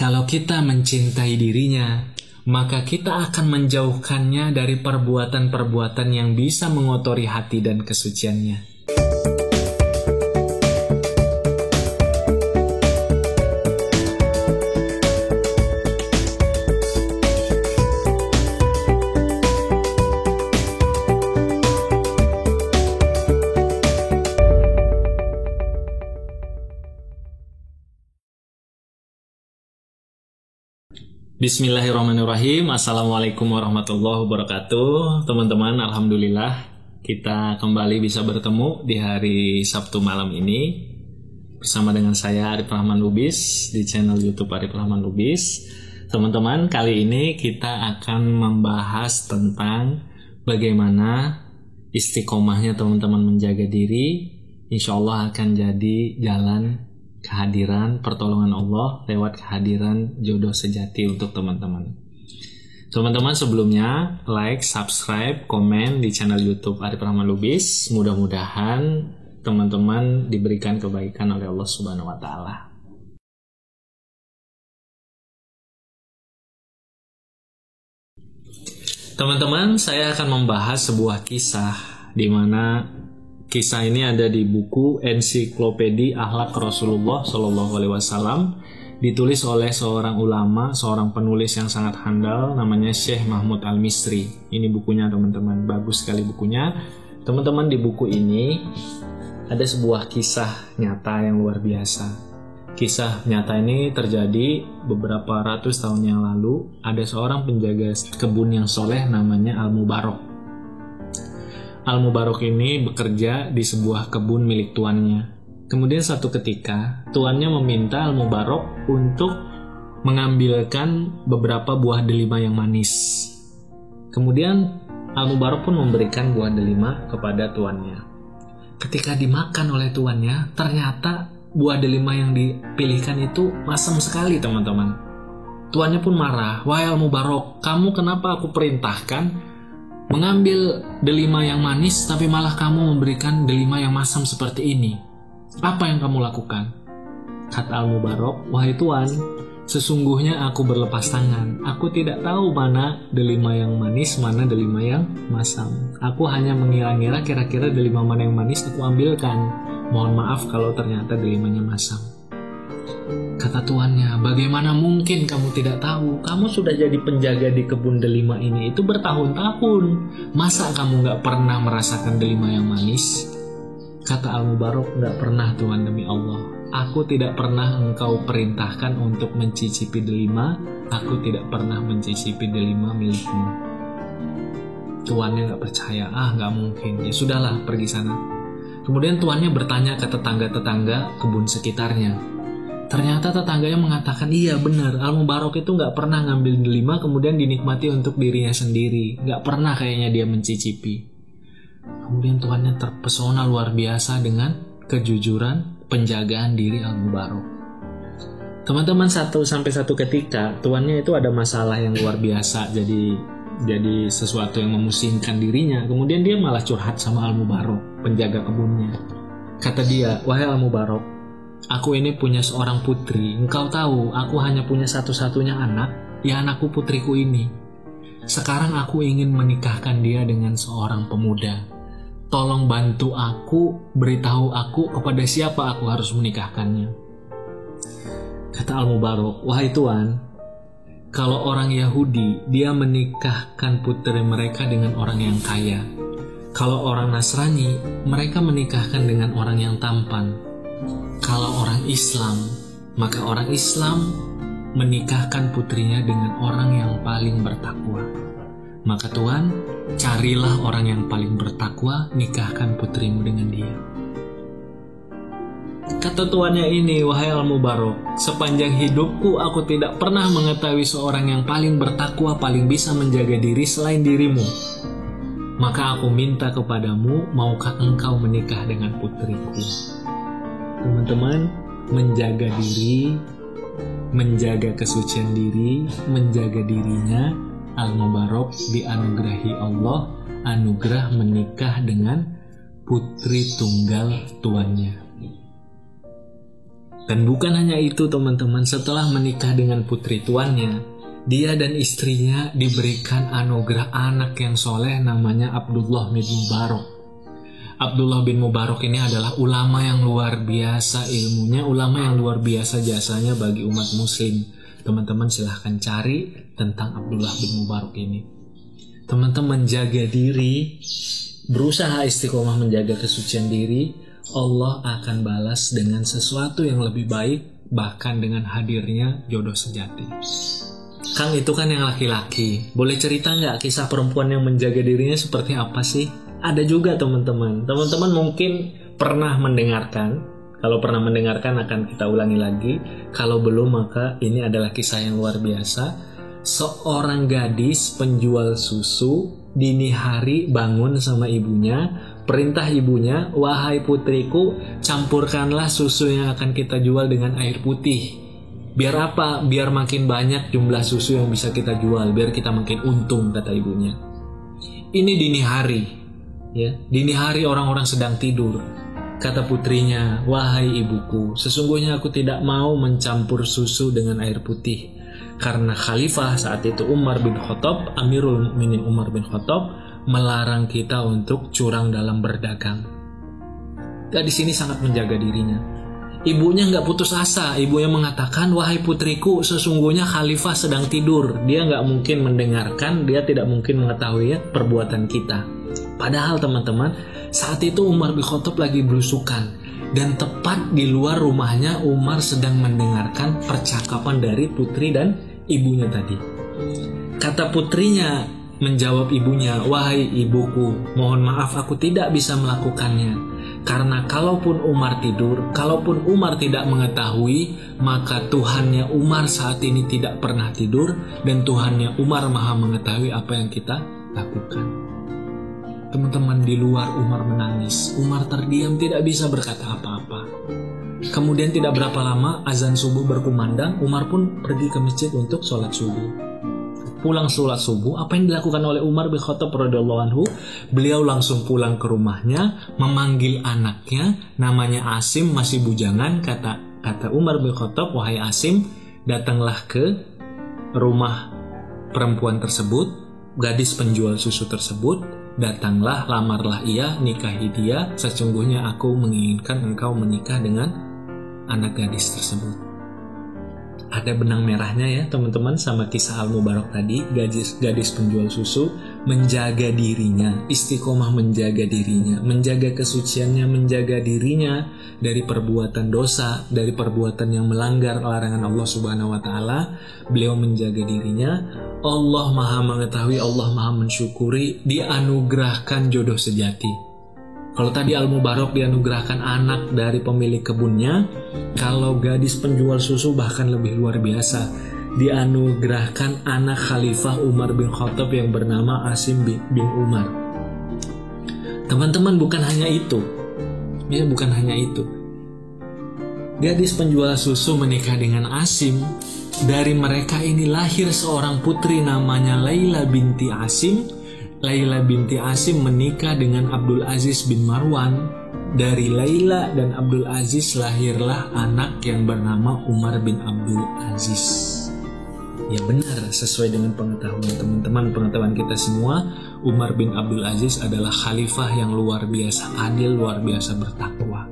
Kalau kita mencintai dirinya, maka kita akan menjauhkannya dari perbuatan-perbuatan yang bisa mengotori hati dan kesuciannya. Bismillahirrahmanirrahim. Assalamualaikum warahmatullahi wabarakatuh. Teman-teman, alhamdulillah kita kembali bisa bertemu di hari Sabtu malam ini bersama dengan saya Arif Rahman Lubis di channel YouTube Arif Rahman Lubis. Teman-teman, kali ini kita akan membahas tentang bagaimana istiqomahnya teman-teman menjaga diri. Insya Allah akan jadi jalan kehadiran pertolongan Allah lewat kehadiran jodoh sejati untuk teman-teman. Teman-teman, sebelumnya like, subscribe, komen di channel YouTube Arif Rahman Lubis. Mudah-mudahan teman-teman diberikan kebaikan oleh Allah Subhanahu wa taala. Teman-teman, saya akan membahas sebuah kisah di mana kisah ini ada di buku Ensiklopedia Akhlak Rasulullah Shallallahu Alaihi Wasallam, ditulis oleh seorang ulama, seorang penulis yang sangat handal, namanya Syekh Mahmud Al-Misri. Ini bukunya teman-teman, bagus sekali bukunya. Teman-teman, di buku ini ada sebuah kisah nyata yang luar biasa. Kisah nyata ini terjadi beberapa ratus tahun yang lalu. Ada seorang penjaga kebun yang soleh namanya Al-Mubarok. Al-Mubarok ini bekerja di sebuah kebun milik tuannya. Kemudian suatu ketika, tuannya meminta Al-Mubarok untuk mengambilkan beberapa buah delima yang manis. Kemudian Al-Mubarok pun memberikan buah delima kepada tuannya. Ketika dimakan oleh tuannya, ternyata buah delima yang dipilihkan itu masam sekali, teman-teman. Tuannya pun marah, "Wahai Al-Mubarok, kamu kenapa aku perintahkan mengambil delima yang manis, tapi malah kamu memberikan delima yang masam seperti ini? Apa yang kamu lakukan?" Kata Al-Mubarok, "Wahai Tuan, sesungguhnya aku berlepas tangan. Aku tidak tahu mana delima yang manis, mana delima yang masam. Aku hanya mengira-ngira kira-kira delima mana yang manis aku ambilkan. Mohon maaf kalau ternyata delimanya masam." Kata tuannya, "Bagaimana mungkin kamu tidak tahu? Kamu sudah jadi penjaga di kebun delima ini itu bertahun-tahun. Masa kamu gak pernah merasakan delima yang manis?" Kata Al-Mubarok, "Gak pernah, Tuan, demi Allah. Aku tidak pernah engkau perintahkan untuk mencicipi delima. Aku tidak pernah mencicipi delima milikmu." Tuannya gak percaya. Gak mungkin. Ya sudahlah, pergi sana. Kemudian tuannya bertanya ke tetangga-tetangga kebun sekitarnya. Ternyata tetangganya mengatakan, "Iya benar, Al-Mubarok itu gak pernah ngambil delima kemudian dinikmati untuk dirinya sendiri. Gak pernah kayaknya dia mencicipi." Kemudian tuannya terpesona luar biasa dengan kejujuran penjagaan diri Al-Mubarok. Teman-teman, satu ketika tuannya itu ada masalah yang luar biasa, jadi sesuatu yang memusingkan dirinya. Kemudian dia malah curhat sama Al-Mubarok, penjaga kebunnya. Kata dia, "Wahai Al-Mubarok, aku ini punya seorang putri. Engkau tahu, aku hanya punya satu-satunya anak, ya anakku putriku ini. Sekarang aku ingin menikahkan dia dengan seorang pemuda. Tolong bantu aku, beritahu aku kepada siapa aku harus menikahkannya." Kata Al-Mubarok, "Wahai Tuan, kalau orang Yahudi, dia menikahkan putri mereka dengan orang yang kaya. Kalau orang Nasrani, mereka menikahkan dengan orang yang tampan. Kalau orang Islam, maka orang Islam menikahkan putrinya dengan orang yang paling bertakwa. Maka Tuhan, carilah orang yang paling bertakwa, nikahkan putrimu dengan dia." Kata tuannya ini, "Wahai Al-Mubarok, sepanjang hidupku aku tidak pernah mengetahui seorang yang paling bertakwa, paling bisa menjaga diri selain dirimu. Maka aku minta kepadamu, maukah engkau menikah dengan putriku?" Teman-teman, menjaga diri, menjaga kesucian diri, menjaga dirinya, Al-Mubarok dianugerahi Allah anugerah menikah dengan putri tunggal tuannya. Dan bukan hanya itu teman-teman, setelah menikah dengan putri tuannya, dia dan istrinya diberikan anugerah anak yang soleh namanya Abdullah bin Mubarak. Abdullah bin Mubarak ini adalah ulama yang luar biasa ilmunya, ulama yang luar biasa jasanya bagi umat muslim. Teman-teman silahkan cari tentang Abdullah bin Mubarak ini. Teman-teman jaga diri, berusaha istiqomah menjaga kesucian diri, Allah akan balas dengan sesuatu yang lebih baik, bahkan dengan hadirnya jodoh sejati. Kang, itu kan yang laki-laki. Boleh cerita nggak kisah perempuan yang menjaga dirinya seperti apa sih? Ada juga teman-teman. Teman-teman mungkin pernah mendengarkan. Kalau pernah mendengarkan akan kita ulangi lagi. Kalau belum maka ini adalah kisah yang luar biasa. Seorang gadis penjual susu dini hari bangun sama ibunya, perintah ibunya, wahai putriku, campurkanlah susu yang akan kita jual dengan air putih. Biar apa? Biar makin banyak jumlah susu yang bisa kita jual, biar kita makin untung, kata ibunya. Ini dini hari, ya. Dini hari orang-orang sedang tidur. Kata putrinya, wahai ibuku, sesungguhnya aku tidak mau mencampur susu dengan air putih. Karena khalifah saat itu Umar bin Khattab, Amirul Mukminin Umar bin Khattab, melarang kita untuk curang dalam berdagang. Gadis ini sangat menjaga dirinya. Ibunya nggak putus asa. Ibunya mengatakan, wahai putriku, sesungguhnya khalifah sedang tidur. Dia nggak mungkin mendengarkan, dia tidak mungkin mengetahui perbuatan kita. Padahal teman-teman, saat itu Umar bin Khattab lagi belusukan. Dan tepat di luar rumahnya Umar sedang mendengarkan percakapan dari putri dan ibunya tadi. Kata putrinya menjawab ibunya, wahai ibuku, mohon maaf aku tidak bisa melakukannya. Karena kalaupun Umar tidur, kalaupun Umar tidak mengetahui, maka Tuhannya Umar saat ini tidak pernah tidur, dan Tuhannya Umar maha mengetahui apa yang kita lakukan. Teman-teman, di luar Umar menangis. Umar terdiam, tidak bisa berkata apa-apa. Kemudian tidak berapa lama azan subuh berkumandang, Umar pun pergi ke masjid untuk sholat subuh. Pulang sholat subuh, apa yang dilakukan oleh Umar bin Khattab radhiyallahu anhu? Beliau langsung pulang ke rumahnya, memanggil anaknya, namanya Asim, masih bujangan. Kata Umar bin Khattab, wahai Asim, datanglah ke rumah perempuan tersebut, gadis penjual susu tersebut. Datanglah, lamarlah ia, nikahi dia. Sesungguhnya aku menginginkan engkau menikah dengan anak gadis tersebut. Ada benang merahnya ya teman-teman sama kisah Al-Mubarak tadi. Gadis penjual susu menjaga dirinya, istiqomah menjaga dirinya, menjaga kesuciannya, menjaga dirinya dari perbuatan dosa, dari perbuatan yang melanggar larangan Allah Subhanahu wa taala. Beliau menjaga dirinya. Allah maha mengetahui, Allah maha mensyukuri, dianugerahkan jodoh sejati. Kalau tadi Al-Mubarak dianugerahkan anak dari pemilik kebunnya, kalau gadis penjual susu bahkan lebih luar biasa, dianugerahkan anak Khalifah Umar bin Khattab yang bernama Asim bin Umar. Teman-teman, bukan hanya itu. Ya, bukan hanya itu. Gadis penjual susu menikah dengan Asim. Dari mereka ini lahir seorang putri namanya Laila binti Asim. Laila binti Asim menikah dengan Abdul Aziz bin Marwan. Dari Laila dan Abdul Aziz lahirlah anak yang bernama Umar bin Abdul Aziz. Ya benar, sesuai dengan pengetahuan teman-teman, pengetahuan kita semua, Umar bin Abdul Aziz adalah khalifah yang luar biasa adil, luar biasa bertakwa.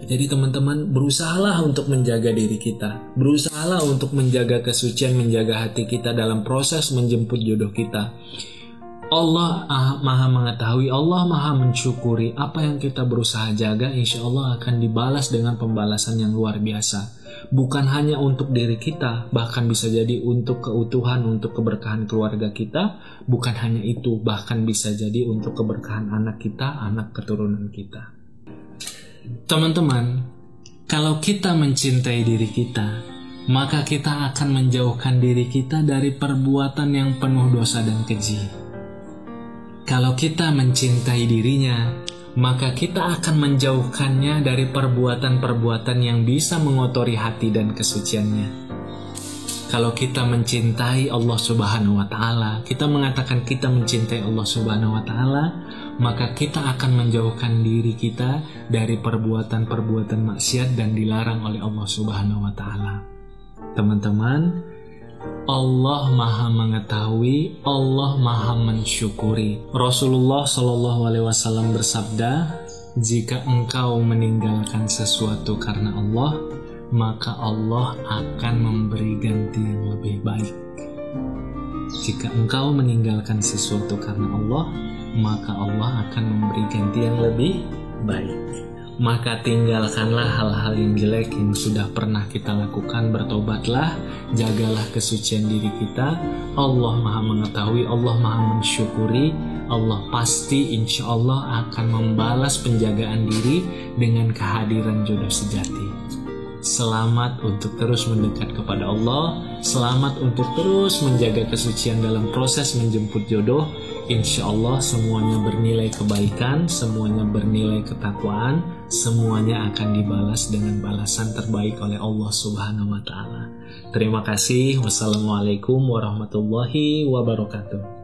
Jadi teman-teman, berusahalah untuk menjaga diri kita. Berusahalah untuk menjaga kesucian, menjaga hati kita dalam proses menjemput jodoh kita. Allah maha mengetahui, Allah maha mensyukuri apa yang kita berusaha jaga, insya Allah akan dibalas dengan pembalasan yang luar biasa. Bukan hanya untuk diri kita, bahkan bisa jadi untuk keutuhan, untuk keberkahan keluarga kita. Bukan hanya itu, bahkan bisa jadi untuk keberkahan anak kita, anak keturunan kita. Teman-teman, kalau kita mencintai diri kita, maka kita akan menjauhkan diri kita dari perbuatan yang penuh dosa dan keji. Kalau kita mencintai dirinya, maka kita akan menjauhkannya dari perbuatan-perbuatan yang bisa mengotori hati dan kesuciannya. Kalau kita mencintai Allah Subhanahu wa taala, kita mengatakan kita mencintai Allah Subhanahu wa taala, maka kita akan menjauhkan diri kita dari perbuatan-perbuatan maksiat dan dilarang oleh Allah Subhanahu wa taala. Teman-teman, Allah Maha mengetahui, Allah Maha mensyukuri. Rasulullah Shallallahu alaihi wasallam bersabda, jika engkau meninggalkan sesuatu karena Allah, maka Allah akan memberi ganti yang lebih baik. Jika engkau meninggalkan sesuatu karena Allah, maka Allah akan memberi ganti yang lebih baik. Maka tinggalkanlah hal-hal yang jelek yang sudah pernah kita lakukan, bertobatlah, jagalah kesucian diri kita. Allah Maha mengetahui, Allah Maha mensyukuri. Allah pasti insya Allah akan membalas penjagaan diri dengan kehadiran jodoh sejati. Selamat untuk terus mendekat kepada Allah, selamat untuk terus menjaga kesucian dalam proses menjemput jodoh. Insya Allah semuanya bernilai kebaikan, semuanya bernilai ketakwaan, semuanya akan dibalas dengan balasan terbaik oleh Allah Subhanahu wa taala. Terima kasih. Wassalamualaikum warahmatullahi wabarakatuh.